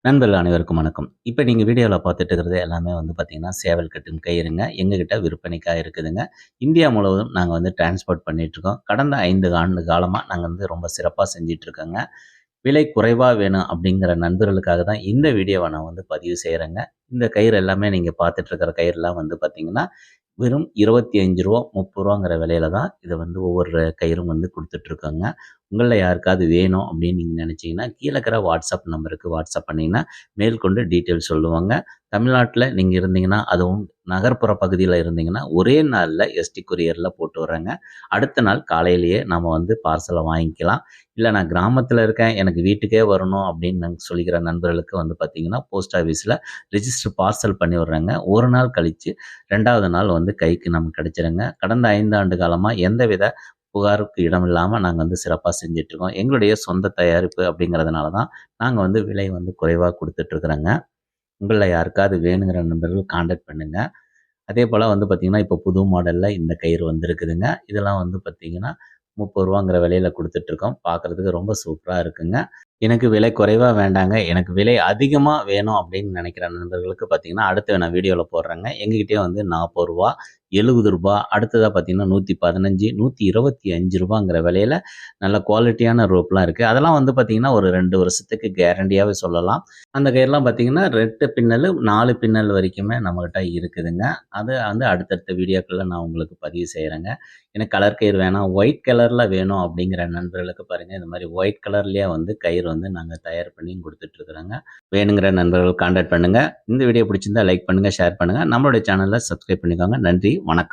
நண்பர்கள் அனைவருக்கும் வணக்கம். இப்ப நீங்க வீடியோல பார்த்துட்டு இருக்கிறது எல்லாமே வந்து பார்த்தீங்கன்னா, சேவல் கட்டும் கயிறுங்க. எங்ககிட்ட விற்பனைக்காக இருக்குதுங்க. இந்தியா முழுவதும் நாங்க வந்து டிரான்ஸ்போர்ட் பண்ணிட்டுருக்கோம். கடந்த 5 ஆண்டு காலமா நாங்க வந்து ரொம்ப சிறப்பா செஞ்சுட்டுருக்கோங்க. விலை குறைவா வேணும் அப்படிங்கிற நண்பர்களுக்காக தான் இந்த வீடியோவ நான் வந்து பதிவு செய்றேங்க. இந்த கயிறு எல்லாமே நீங்க பார்த்துட்டு இருக்கிற கயிறுலாம் வந்து பார்த்தீங்கன்னா, வெறும் ரூ. 25 ரூ. 30ங்கிற விலையில தான் இத வந்து ஒவ்வொரு கயிறும் வந்து குடுத்துட்ருக்கோங்க. உங்கள்ல யாருக்காவது வேணும் அப்படின்னு நீங்க நினைச்சீங்கன்னா, கீழ இருக்கிற வாட்ஸ்அப் நம்பருக்கு வாட்ஸ்அப் பண்ணீங்கன்னா, மேற்கொண்டு டீட்டெயில் சொல்லுவோங்க. தமிழ்நாட்ல நீங்க இருந்தீங்கன்னா, அதுவும் நகர்ப்புற பகுதியில இருந்தீங்கன்னா, ஒரே நாள்ல எஸ்டி கொரியர்ல போட்டு விடுறேங்க. அடுத்த நாள் காலையிலேயே நாம வந்து பார்சல வாங்கிக்கலாம். இல்ல நான் கிராமத்துல இருக்கேன், எனக்கு வீட்டுக்கே வரணும் அப்படின்னு சொல்லிக்கிற நண்பர்களுக்கு வந்து பார்த்தீங்கன்னா, போஸ்ட் ஆஃபீஸ்ல ரிஜிஸ்டர் பார்சல் பண்ணி விடுறேங்க. 1 நாள் கழிச்சு 2வது நாள் வந்து கைக்கு நமக்கு கிடைச்சிருங்க. கடந்த 5 ஆண்டு காலமா எந்தவித புகாருக்கு இடமில்லாம நாங்க வந்து சிறப்பா செஞ்சுட்டுருக்கோம். எங்களுடைய சொந்த தயாரிப்பு அப்படிங்கிறதுனால தான், நாங்க வந்து விலை வந்து குறைவா குடுத்துட்டுருக்குறோங்க. உங்கள்ல யாருக்காவது வேணுங்கிற நண்பர்கள் கான்டாக்ட் பண்ணுங்க. அதேபோல வந்து பார்த்தீங்கன்னா, இப்போ புது மாடல்ல இந்த கயிறு வந்திருக்குதுங்க. இதெல்லாம் வந்து பார்த்தீங்கன்னா, ரூ. 30ங்கிற விலையில குடுத்துட்டுருக்கோம். பார்க்கறதுக்கு ரொம்ப சூப்பரா இருக்குங்க. எனக்கு விலை குறைவா வேண்டாங்க. எனக்கு விலை அதிகமா வேணும் அப்படின்னு நினைக்கிற நண்பர்களுக்கு பார்த்தீங்கன்னா, அடுத்து நான் வீடியோல போடுறேங்க. எங்ககிட்டயே வந்து ரூ. 40 ரூ. 70 அடுத்ததா பார்த்தீங்கன்னா, 115 ரூ. 125ங்கிற விலையில நல்ல குவாலிட்டியான ரோப்லாம் இருக்கு. அதெல்லாம் வந்து பார்த்தீங்கன்னா, ஒரு 2 வருஷத்துக்கு கேரண்டியாவே சொல்லலாம். அந்த கயிறுலாம் பார்த்தீங்கன்னா, 2 பின்னலு, 4 பின்னல் வரைக்குமே நம்மகிட்ட இருக்குதுங்க. அத வந்து அடுத்தடுத்த வீடியோக்கள்ல நான் உங்களுக்கு பதிவு செய்றேங்க. எனக்கு கலர் கயிறு வேணாம், ஒயிட் கலர்ல வேணும் அப்படிங்கிற நண்பர்களுக்கு பாருங்க, இந்த மாரி ஒயிட் கலர்லயே வந்து கயிறு வந்து நாங்க தயார் பண்ணியும் குடுத்துட்டுருக்குறோங்க. வேணுங்கிற நண்பர்கள் கான்டாக்ட் பண்ணுங்க. இந்த வீடியோ பிடிச்சிருந்தா லைக் பண்ணுங்க, ஷேர் பண்ணுங்க. நம்மளுடைய சேனல சப்ஸ்கிரைப் பண்ணிக்கோங்க. நன்றி, வணக்கம்.